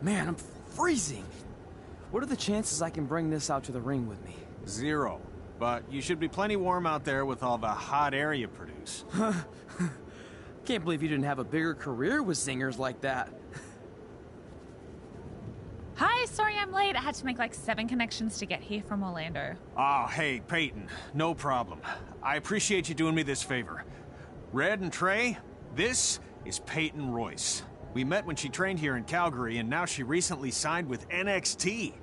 Man, I'm freezing. What are the chances I can bring this out to the ring with me? 0. But you should be plenty warm out there with all the hot air you produce. Can't believe you didn't have a bigger career with singers like that. Hi, sorry I'm late. I had to make like 7 connections to get here from Orlando. Oh, hey, Peyton. No problem. I appreciate you doing me this favor. Red and Trey, this is Peyton Royce. We met when she trained here in Calgary, and now she recently signed with NXT.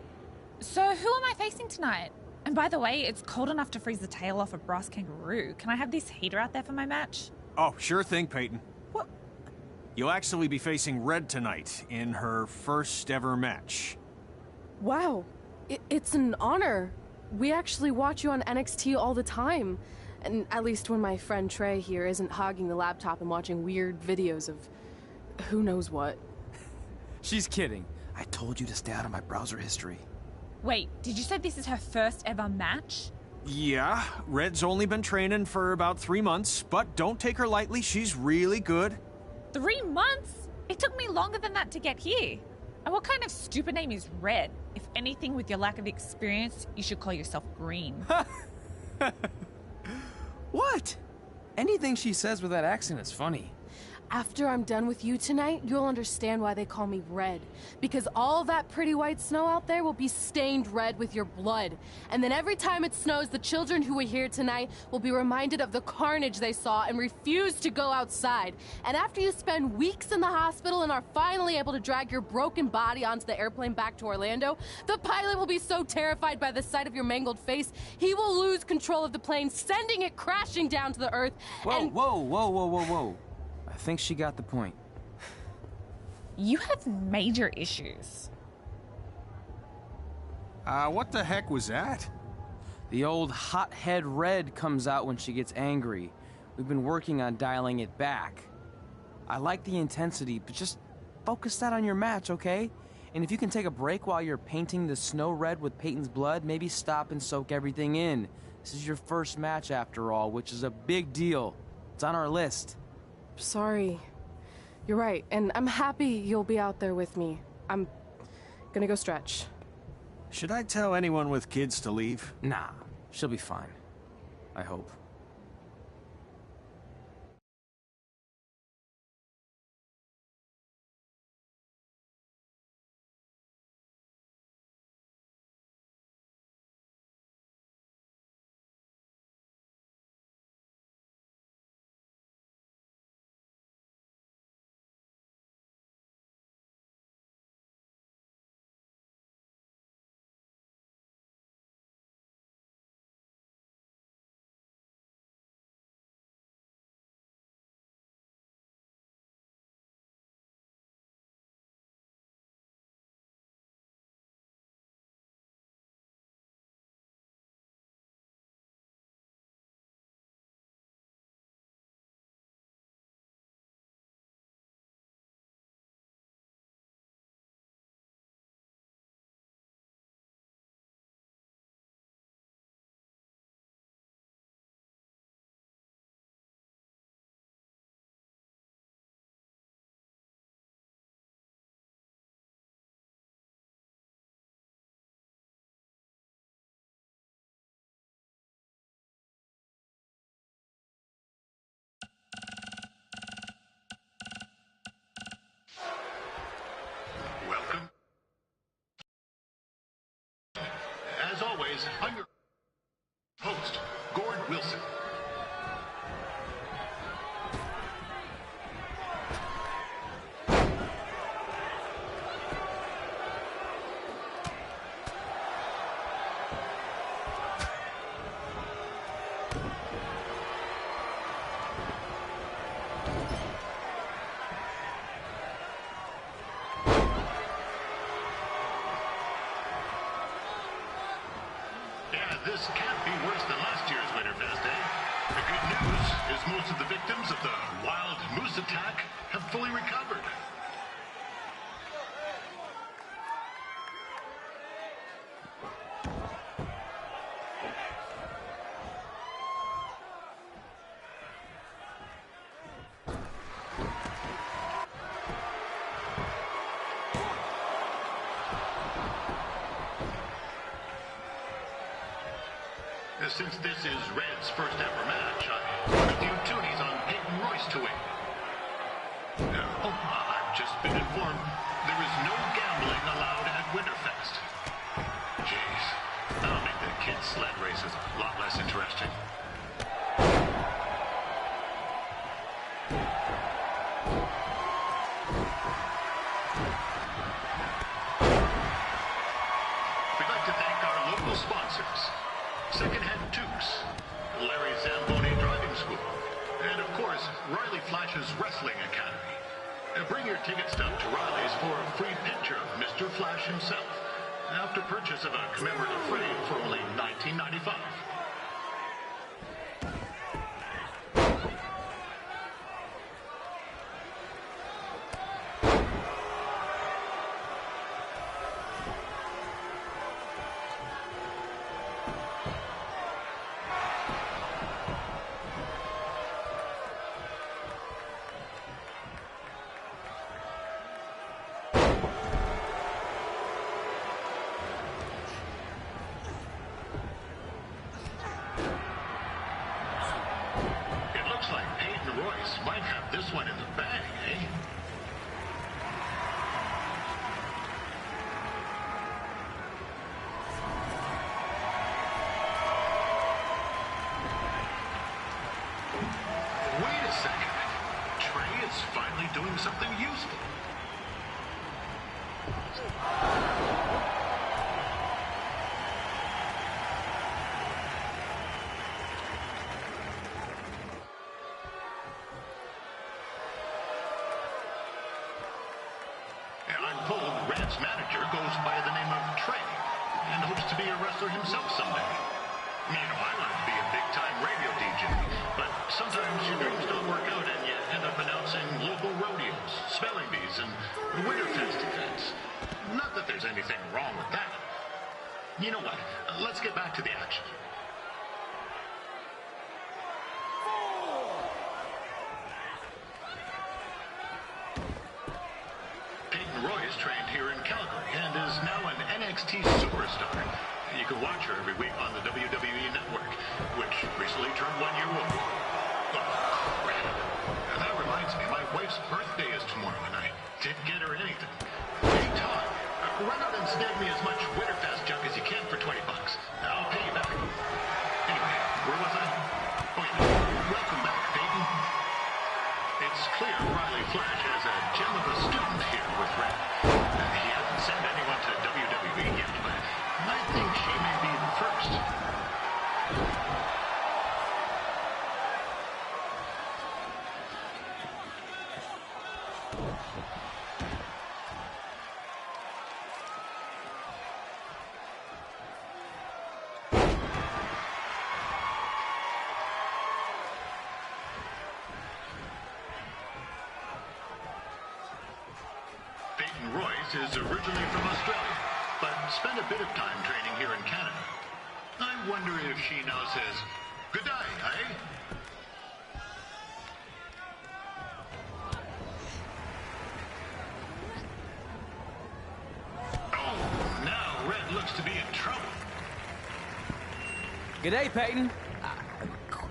So who am I facing tonight? And by the way, it's cold enough to freeze the tail off a brass kangaroo. Can I have this heater out there for my match? Oh, sure thing, Peyton. What? You'll actually be facing Red tonight in her first ever match. Wow, it's an honor. We actually watch you on NXT all the time. And at least when my friend Trey here isn't hogging the laptop and watching weird videos of who knows what. She's kidding. I told you to stay out of my browser history. Wait, did you say this is her first ever match? Yeah, Red's only been training for about 3 months, but don't take her lightly, she's really good. 3 months? It took me longer than that to get here. And what kind of stupid name is Red? If anything, with your lack of experience, you should call yourself Green. What? Anything she says with that accent is funny. After I'm done with you tonight, you'll understand why they call me Red. Because all that pretty white snow out there will be stained red with your blood. And then every time it snows, the children who are here tonight will be reminded of the carnage they saw and refuse to go outside. And after you spend weeks in the hospital and are finally able to drag your broken body onto the airplane back to Orlando, the pilot will be so terrified by the sight of your mangled face, he will lose control of the plane, sending it crashing down to the earth. Whoa. I think she got the point. You have major issues. What the heck was that? The old hothead Red comes out when she gets angry. We've been working on dialing it back. I like the intensity, but just focus that on your match, okay? And if you can take a break while you're painting the snow red with Peyton's blood, maybe stop and soak everything in. This is your first match after all, which is a big deal. It's on our list. Sorry. You're right, and I'm happy you'll be out there with me. I'm gonna go stretch. Should I tell anyone with kids to leave? Nah, she'll be fine. I hope. Welcome. As always, I'm your host, Gord Wilson. This can't be worse than last year's Winterfest, eh? The good news is most of the victims of the wild moose attack have fully recovered. Since this is Red's first ever match, I put a few toonies on Peyton Royce to win. I've just been informed there is no gambling allowed at Winterfest. Jeez, that'll make the kids' sled races a lot less interesting. We'd like to thank our local sponsors, Secondhand Tukes, Larry Zamboni Driving School, and of course, Riley Flash's Wrestling Academy. Bring your ticket stub to Riley's for a free picture of Mr. Flash himself, after purchase of a commemorative frame for only $19.95. Might have this one in the bag, eh? Wait a second. Trey is finally doing something useful. I'm told Red's manager goes by the name of Trey and hopes to be a wrestler himself someday. You know, I wanted to be a big-time radio DJ, but sometimes your dreams don't work out and you end up announcing local rodeos, spelling bees, and Winterfest events. Not that there's anything wrong with that. You know what? Let's get back to the action. Royce trained here in Calgary and is now an NXT superstar. You can watch her every week on the WWE Network, which recently turned 1 year old. Oh, crap. That reminds me, my wife's birthday is tomorrow, and I didn't get her anything. Hey, Todd, run out and snag me as much Winterfest junk as you can for $20. I'll pay you back. Anyway, where was I? Oh, yeah. Welcome back, Peyton. It's clear Riley Flash has a gem of a student here with Red. He hasn't sent anyone to WWE yet, but I think she may be the first. Royce is originally from Australia, but spent a bit of time training here in Canada. I wonder if she now says, "Good day, eh?" Oh, now Red looks to be in trouble. G'day, Peyton.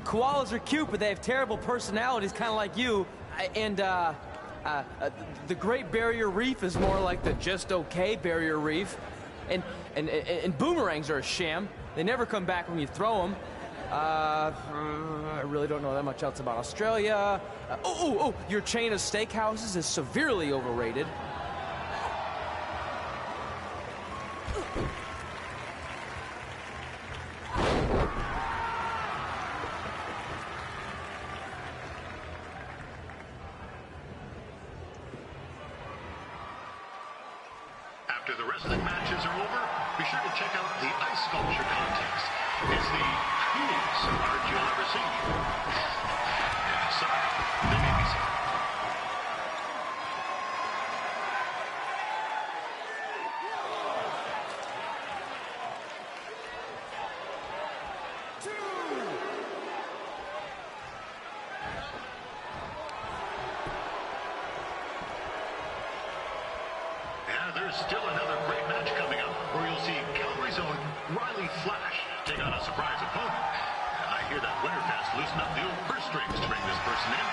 Koalas are cute, but they have terrible personalities, kind of like you. And, the Great Barrier Reef is more like the just okay Barrier Reef. And boomerangs are a sham. They never come back when you throw them. I really don't know that much else about Australia. Your chain of steakhouses is severely overrated. After the wrestling matches are over, be sure to check out the ice sculpture contest. It's the coolest art you'll ever see. Sorry, they made me say. There's still another great match coming up where you'll see Calgary's own Riley Flash take on a surprise opponent. I hear that Winterfest loosened up the old purse strings to bring this person in.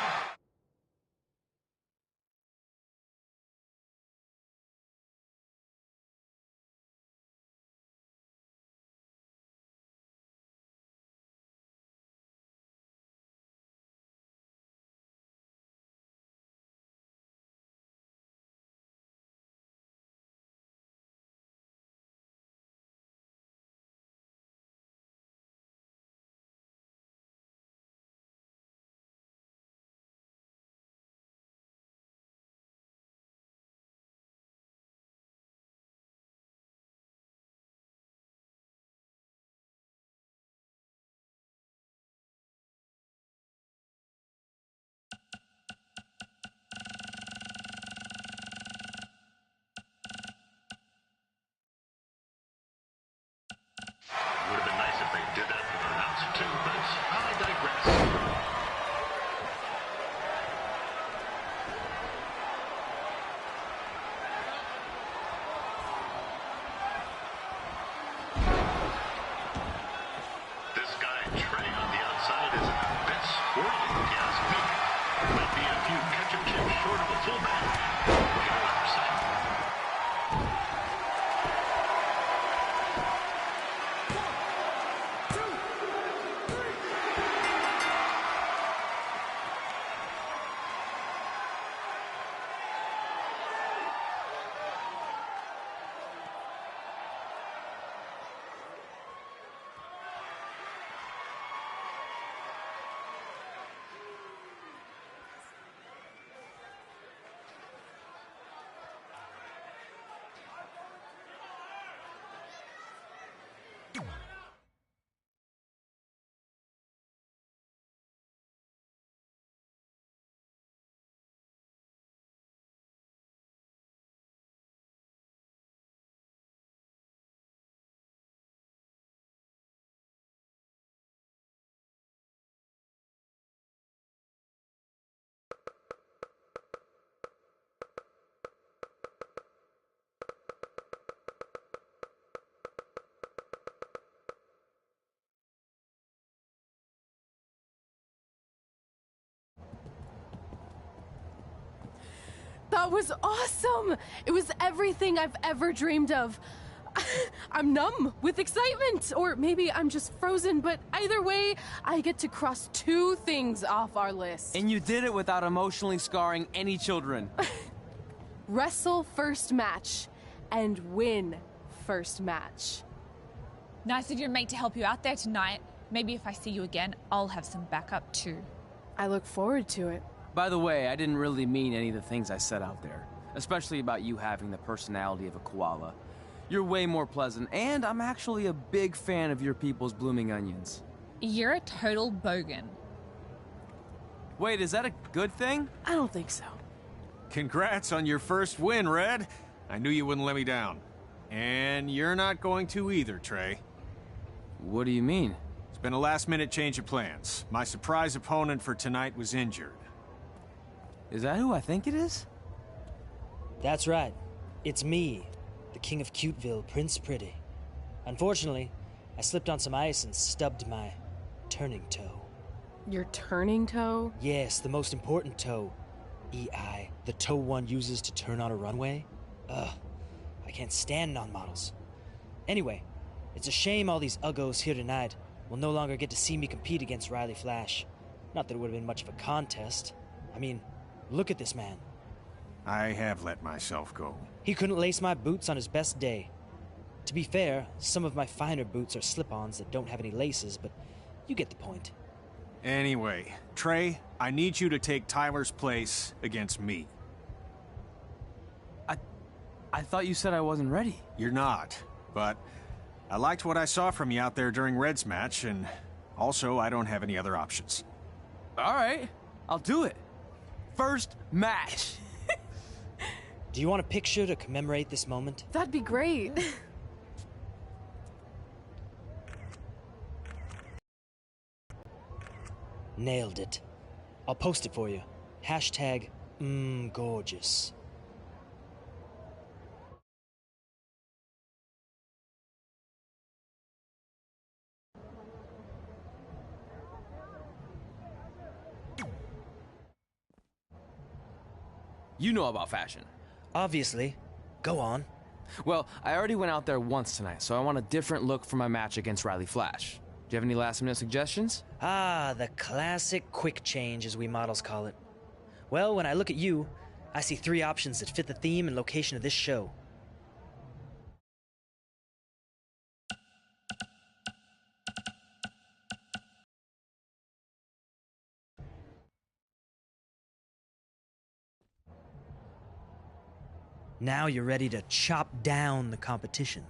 Would have been nice if they did that with an announcer too, but I digress. This guy, Trey, on the outside is a bit squirrely, if you ask me. Might be a few ketchup chips short of a fullback. You know what I'm saying? That was awesome! It was everything I've ever dreamed of. I'm numb with excitement, or maybe I'm just frozen, but either way, I get to cross 2 things off our list. And you did it without emotionally scarring any children. Wrestle first match, and win first match. Nice of your mate to help you out there tonight. Maybe if I see you again, I'll have some backup too. I look forward to it. By the way, I didn't really mean any of the things I said out there. Especially about you having the personality of a koala. You're way more pleasant, and I'm actually a big fan of your people's blooming onions. You're a total bogan. Wait, is that a good thing? I don't think so. Congrats on your first win, Red. I knew you wouldn't let me down. And you're not going to either, Trey. What do you mean? It's been a last-minute change of plans. My surprise opponent for tonight was injured. Is that who I think it is? That's right. It's me, the King of Cuteville, Prince Pretty. Unfortunately, I slipped on some ice and stubbed my turning toe. Your turning toe? Yes, the most important toe. EI, the toe one uses to turn on a runway. Ugh, I can't stand non-models. Anyway, it's a shame all these uggos here tonight will no longer get to see me compete against Riley Flash. Not that it would have been much of a contest. I mean, look at this man. I have let myself go. He couldn't lace my boots on his best day. To be fair, some of my finer boots are slip-ons that don't have any laces, but you get the point. Anyway, Trey, I need you to take Tyler's place against me. I thought you said I wasn't ready. You're not, but I liked what I saw from you out there during Red's match, and also I don't have any other options. All right, I'll do it. First match. Do you want a picture to commemorate this moment? That'd be great. Nailed it. I'll post it for you. Hashtag, gorgeous. You know about fashion. Obviously. Go on. Well, I already went out there once tonight, so I want a different look for my match against Riley Flash. Do you have any last-minute suggestions? Ah, the classic quick change, as we models call it. Well, when I look at you, I see 3 options that fit the theme and location of this show. Now you're ready to chop down the competition.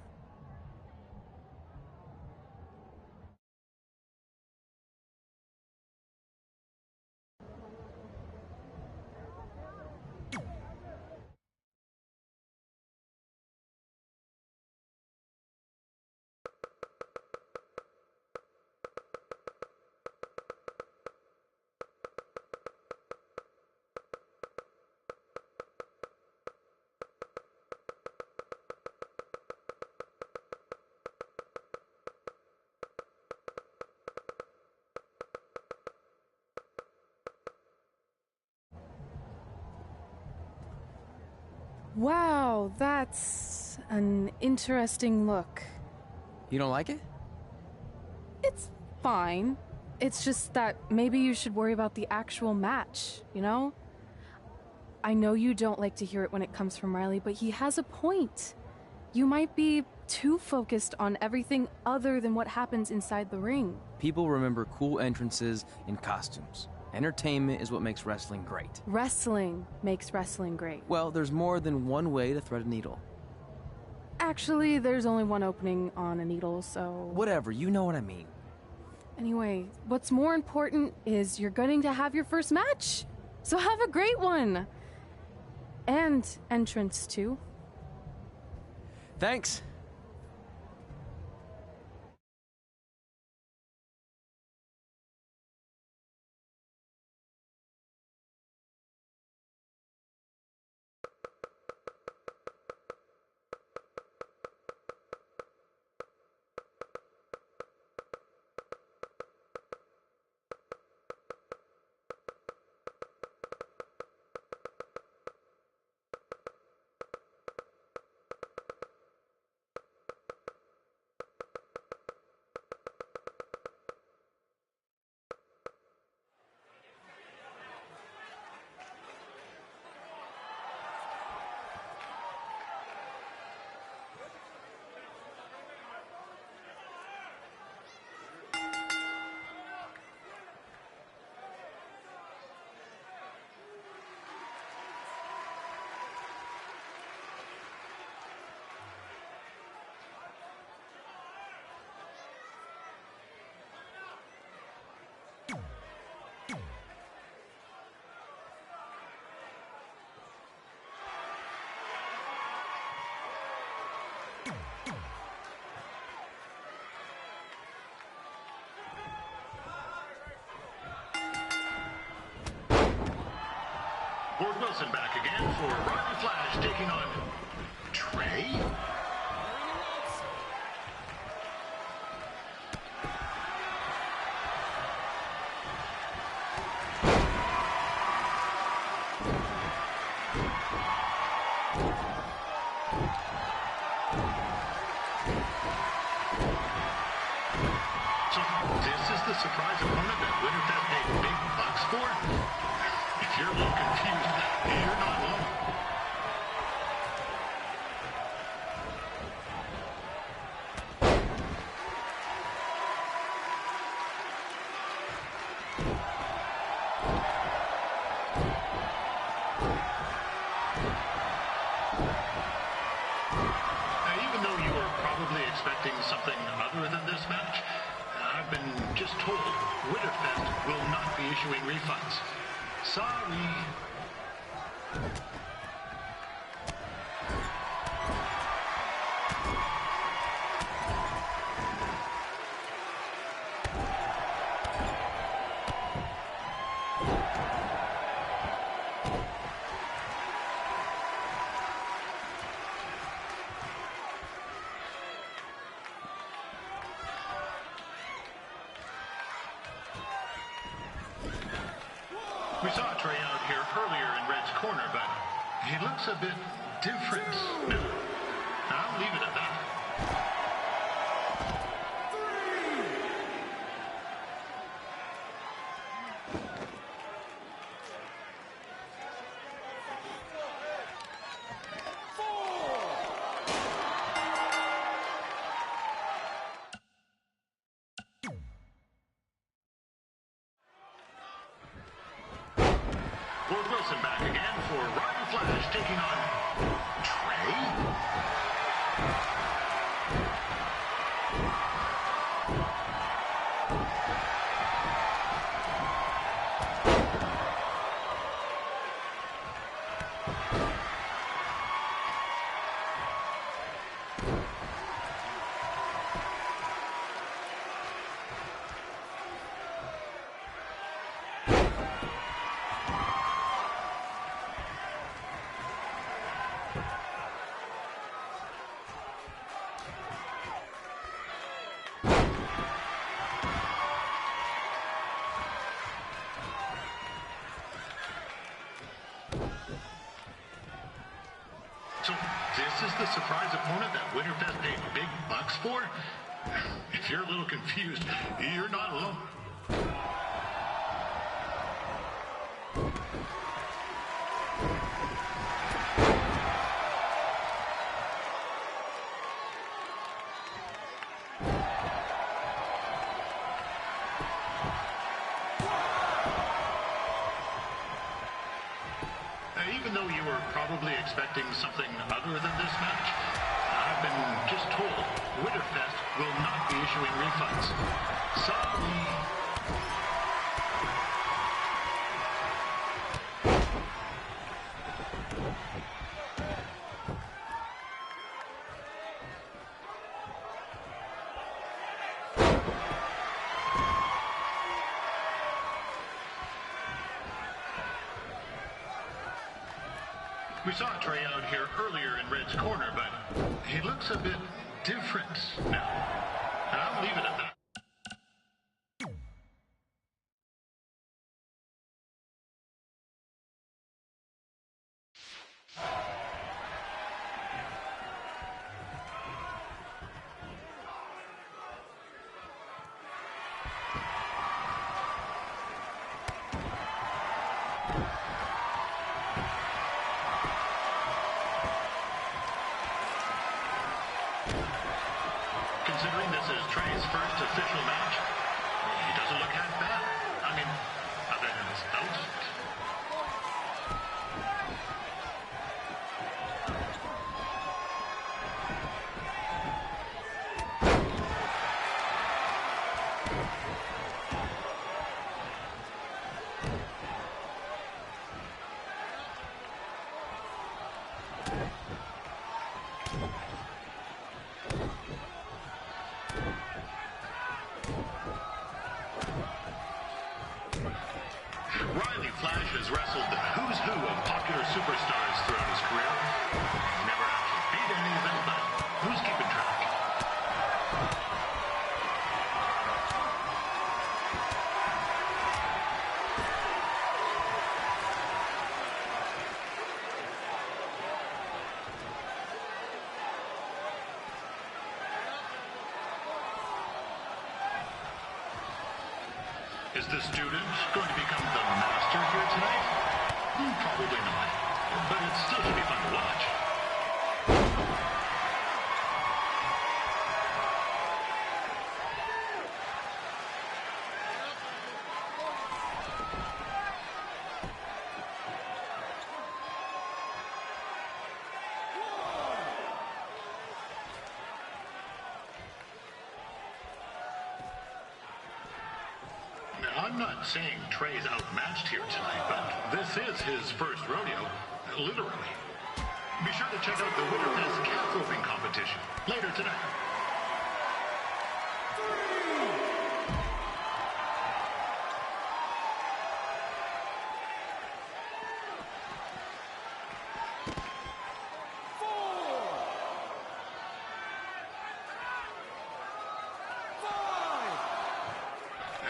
Wow, that's an interesting look. You don't like it? It's fine. It's just that maybe you should worry about the actual match, you know? I know you don't like to hear it when it comes from Riley, but he has a point. You might be too focused on everything other than what happens inside the ring. People remember cool entrances and costumes. Entertainment is what makes wrestling great. Wrestling makes wrestling great. Well, there's more than one way to thread a needle. Actually, there's only one opening on a needle, so... Whatever, you know what I mean. Anyway, what's more important is you're going to have your first match. So have a great one. And entrance, too. Thanks. Ford Wilson back again for Riley Flash taking on Trey. So this is the surprise opponent that Winterfest paid big bucks for? If you're a little confused, you're not alone. Now, even though you were probably expecting something other than this match, I've been just told Winterfest will not be issuing refunds. Sorry. We saw Trey out here earlier in Red's corner, but He looks a bit different now. I'll leave it at that. Ford Wilson back again for Ryan Flash taking on Trey. So this is the surprise opponent that Winterfest paid big bucks for? If you're a little confused, you're not alone. Even though you were probably expecting something other than this match, I've been just told Winterfest will not be issuing refunds. Sorry. We saw Trey out here earlier in Red's corner, but he looks a bit different now. I'll leave it at that. Considering this is Trey's first official match, he doesn't look half bad. I mean, other than his outfit. Riley Flash has wrestled the who's who of popular superstars throughout his career. He's never actually beat any of them, but who's keeping track? Is the student going to become the master here tonight? Probably not. But it still should be fun to watch. I'm not saying Trey's outmatched here tonight, but this is his first rodeo, literally. Be sure to check out the Winterfest calf roping competition later tonight.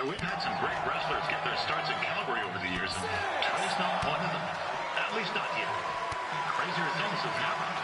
We've had some great wrestlers get their starts in Calgary over the years, and Trey's not one of them. At least not yet. Crazier things have happened.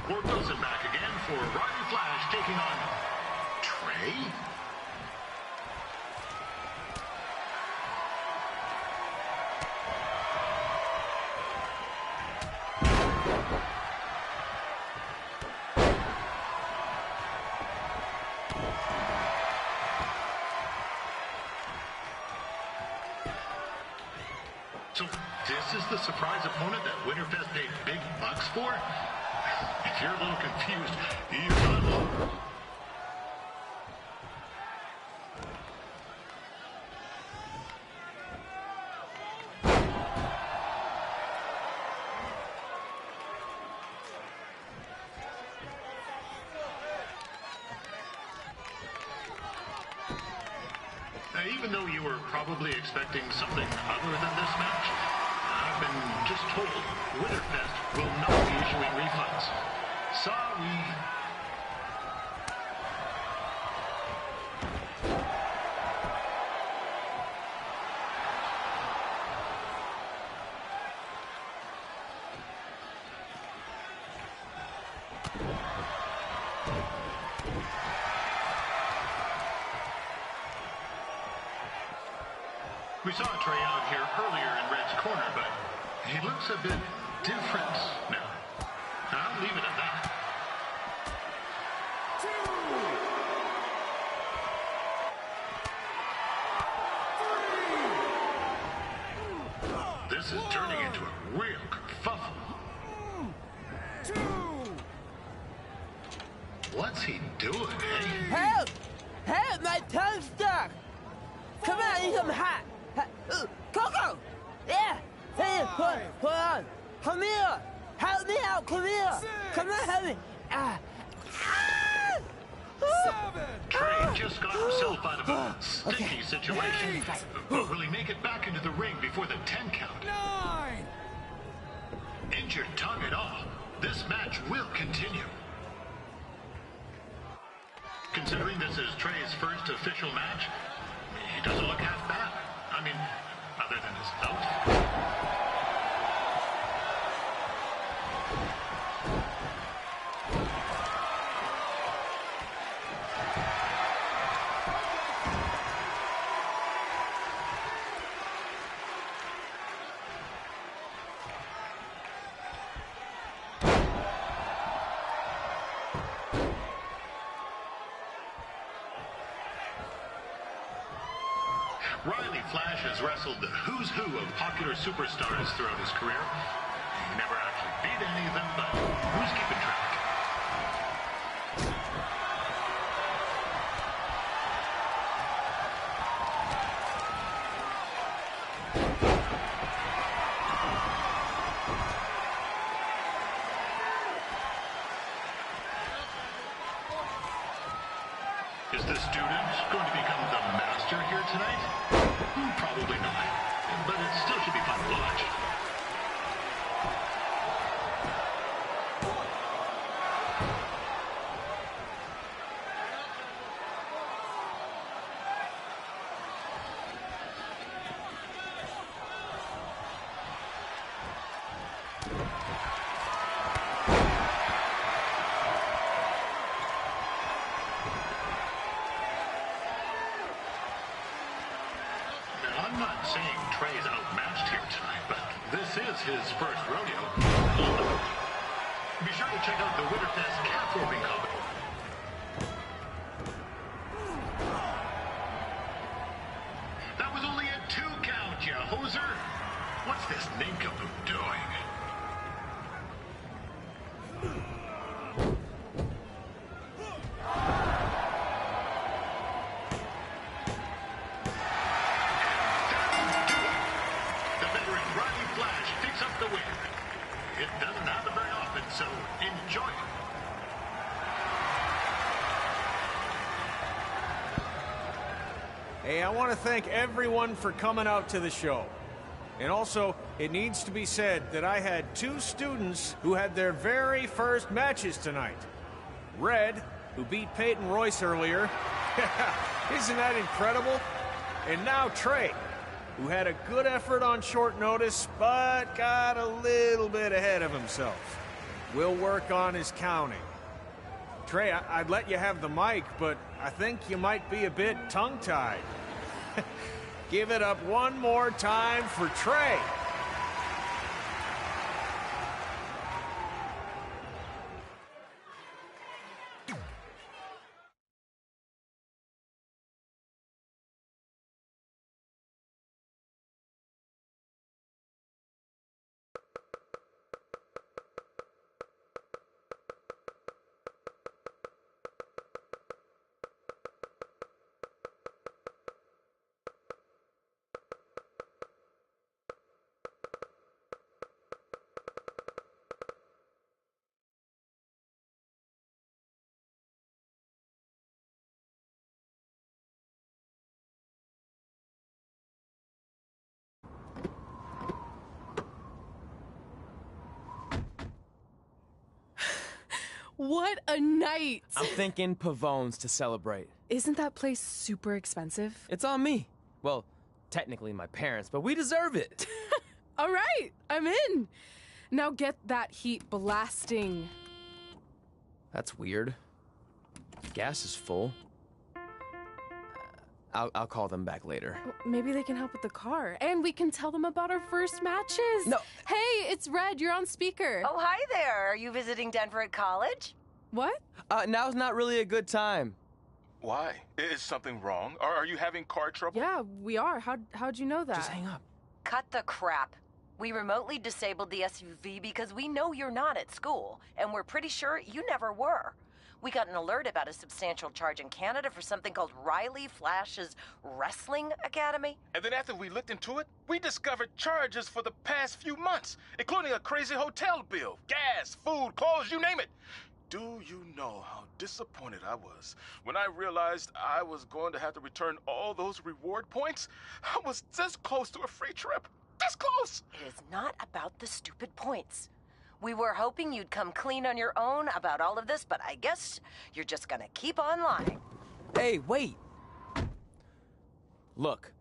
Ward Wilson back again for Riley Flash taking on Trey. So this is the surprise opponent that Winterfest paid big bucks for? If you're a little confused, you're not alone. Even though you were probably expecting something other than this match, I've been just told Winterfest will not be issuing refunds. Sorry. We saw Trey out here earlier in Red's corner, but he looks a bit different now. I'll leave it at that. This is turning into a real kerfuffle. What's he doing, eh? Help! Help! My tongue's stuck! Come on, I need some hot! Coco! Yeah! Hey, hold on! Come here! Help me out! Come here! Come on, help me! Trey just got himself out of a sticky situation. But will he make it back into the ring before the 10 count? 9! Injured tongue at all. This match will continue. Considering this is Trey's first official match, he doesn't look half bad. I mean, other than his outfit. Riley Flash has wrestled the who's who of popular superstars throughout his career. He never actually beat any of them, but who's keeping track? Is the student going to become the master here tonight? Probably not. but it still should be fun to watch. I'm not saying Trey's outmatched here tonight, but this is his first rodeo. Be sure to check out the Winterfest calf roping competition. That was only a 2 count, you hoser. What's this nincompoop doing? It doesn't happen very often, so enjoy it. Hey, I want to thank everyone for coming out to the show. And also, it needs to be said that I had 2 students who had their very first matches tonight. Red, who beat Peyton Royce earlier. Isn't that incredible? And now Trey, who had a good effort on short notice, but got a little bit ahead of himself. We'll work on his counting. Trey, I'd let you have the mic, but I think you might be a bit tongue-tied. Give it up one more time for Trey. What a night! I'm thinking Pavone's to celebrate. Isn't that place super expensive? It's on me. Well, technically my parents, but we deserve it. All right, I'm in. Now get that heat blasting. That's weird. Gas is full. I'll call them back later. Maybe they can help with the car. And we can tell them about our first matches. No. Hey, it's Red. You're on speaker. Oh, hi there. Are you visiting Denver at college? What? Now's not really a good time. Why? Is something wrong? Are you having car trouble? Yeah, we are. How'd you know that? Just hang up. Cut the crap. We remotely disabled the SUV because we know you're not at school, and we're pretty sure you never were. We got an alert about a substantial charge in Canada for something called Riley Flash's Wrestling Academy. And then after we looked into it, we discovered charges for the past few months, including a crazy hotel bill, gas, food, clothes, you name it. Do you know how disappointed I was when I realized I was going to have to return all those reward points? I was this close to a free trip. This close! It is not about the stupid points. We were hoping you'd come clean on your own about all of this, but I guess you're just gonna keep on lying. Hey, wait. Look,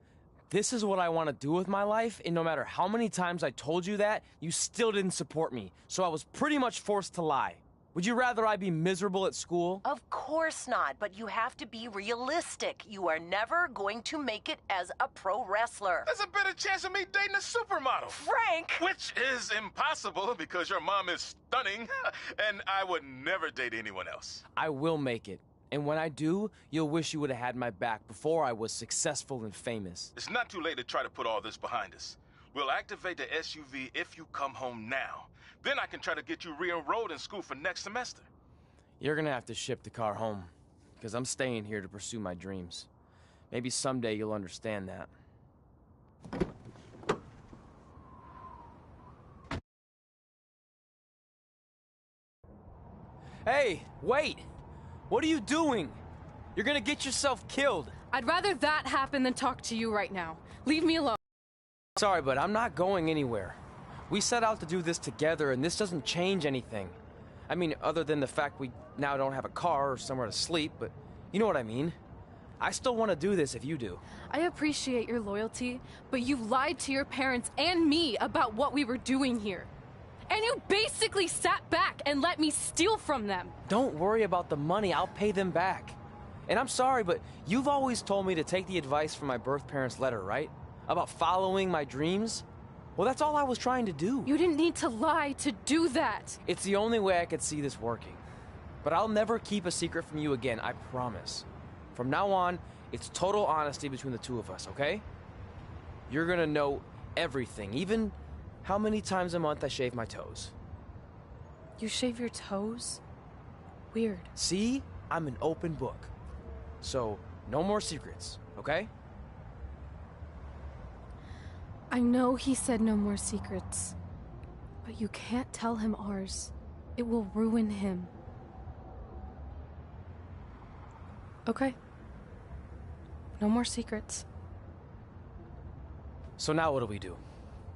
this is what I want to do with my life, and no matter how many times I told you that, you still didn't support me, so I was pretty much forced to lie. Would you rather I be miserable at school? Of course not, but you have to be realistic. You are never going to make it as a pro wrestler. There's a better chance of me dating a supermodel. Frank! Which is impossible because your mom is stunning, and I would never date anyone else. I will make it. And when I do, you'll wish you would have had my back before I was successful and famous. It's not too late to try to put all this behind us. We'll activate the SUV if you come home now. Then I can try to get you re-enrolled in school for next semester. You're gonna have to ship the car home, because I'm staying here to pursue my dreams. Maybe someday you'll understand that. Hey, wait! What are you doing? You're gonna get yourself killed. I'd rather that happen than talk to you right now. Leave me alone. Sorry, but I'm not going anywhere. We set out to do this together, and this doesn't change anything. I mean, other than the fact we now don't have a car or somewhere to sleep, but you know what I mean. I still want to do this if you do. I appreciate your loyalty, but you lied to your parents and me about what we were doing here. And you basically sat back and let me steal from them. Don't worry about the money, I'll pay them back. And I'm sorry, but you've always told me to take the advice from my birth parents' letter, right? About following my dreams? Well, that's all I was trying to do. You didn't need to lie to do that. It's the only way I could see this working. But I'll never keep a secret from you again, I promise. From now on, it's total honesty between the two of us, okay? You're gonna know everything, even how many times a month I shave my toes. You shave your toes? Weird. See? I'm an open book. So, no more secrets, okay? I know he said no more secrets, but you can't tell him ours. It will ruin him. Okay. No more secrets. So now what do?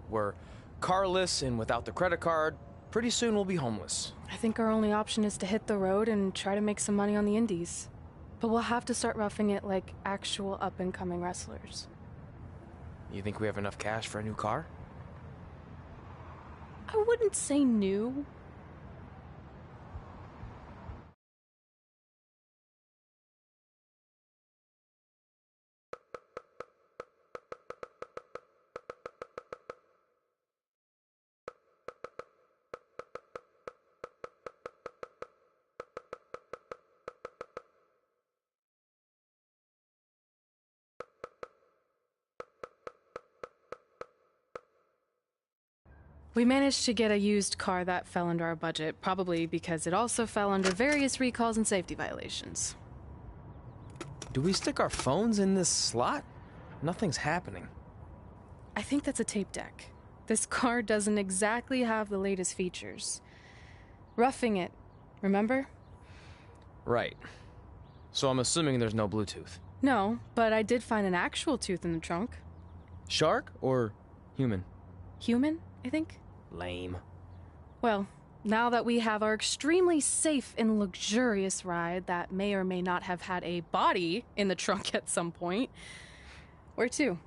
We're carless and without the credit card. Pretty soon we'll be homeless. I think our only option is to hit the road and try to make some money on the indies. But we'll have to start roughing it like actual up-and-coming wrestlers. You think we have enough cash for a new car? I wouldn't say new. We managed to get a used car that fell under our budget, probably because it also fell under various recalls and safety violations. Do we stick our phones in this slot? Nothing's happening. I think that's a tape deck. This car doesn't exactly have the latest features. Roughing it, remember? Right. So I'm assuming there's no Bluetooth. No, but I did find an actual tooth in the trunk. Shark or human? Human, I think. Lame. Well, now that we have our extremely safe and luxurious ride that may or may not have had a body in the trunk at some point, where to?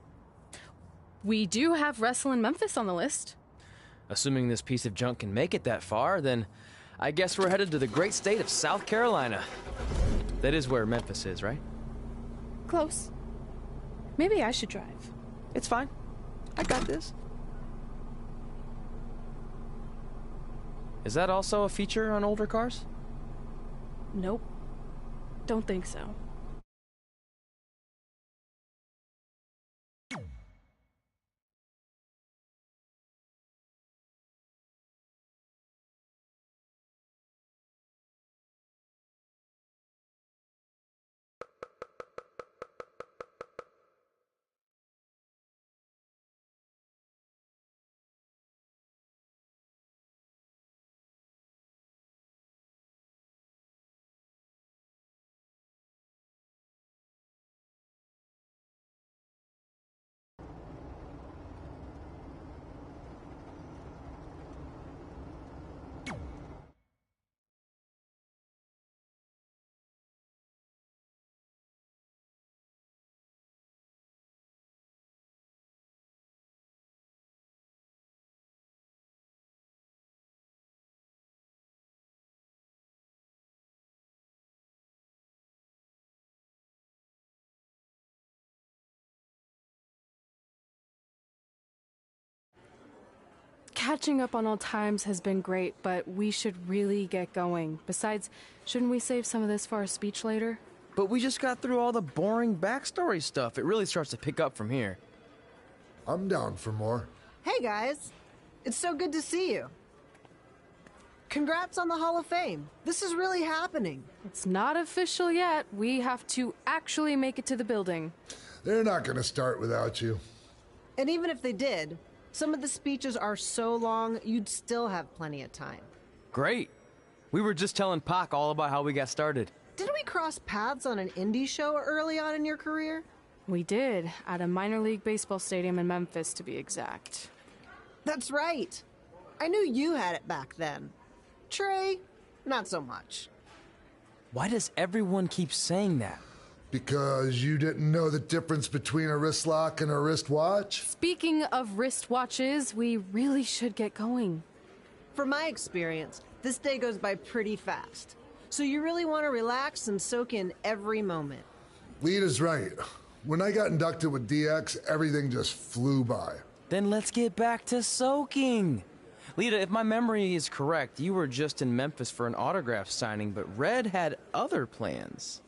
We do have Wrestle in Memphis on the list. Assuming this piece of junk can make it that far, then I guess we're headed to the great state of South Carolina. That is where Memphis is, right? Close. Maybe I should drive. It's fine. I got this. Is that also a feature on older cars? Nope. Don't think so. Catching up on old times has been great, but we should really get going. Besides, shouldn't we save some of this for our speech later? But we just got through all the boring backstory stuff. It really starts to pick up from here. I'm down for more. Hey guys, it's so good to see you. Congrats on the Hall of Fame. This is really happening. It's not official yet. We have to actually make it to the building. They're not gonna start without you. And even if they did, some of the speeches are so long, you'd still have plenty of time. Great. We were just telling Pac all about how we got started. Didn't we cross paths on an indie show early on in your career? We did, at a minor league baseball stadium in Memphis, to be exact. That's right. I knew you had it back then. Trey, not so much. Why does everyone keep saying that? Because you didn't know the difference between a wrist lock and a wristwatch? Speaking of wristwatches, we really should get going. From my experience, this day goes by pretty fast. So you really want to relax and soak in every moment. Lita's right. When I got inducted with DX, everything just flew by. Then let's get back to soaking. Lita, if my memory is correct, you were just in Memphis for an autograph signing, but Red had other plans.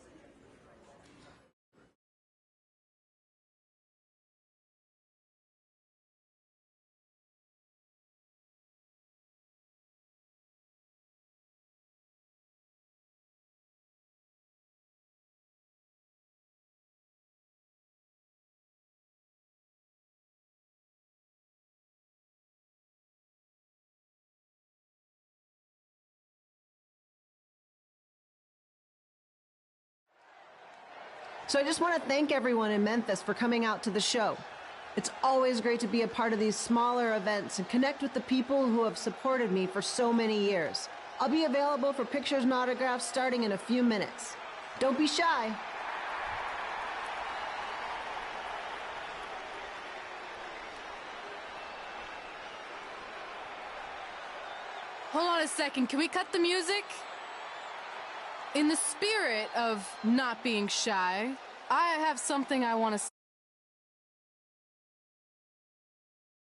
So I just want to thank everyone in Memphis for coming out to the show. It's always great to be a part of these smaller events and connect with the people who have supported me for so many years. I'll be available for pictures and autographs starting in a few minutes. Don't be shy. Hold on a second, can we cut the music? In the spirit of not being shy, I have something I want to say.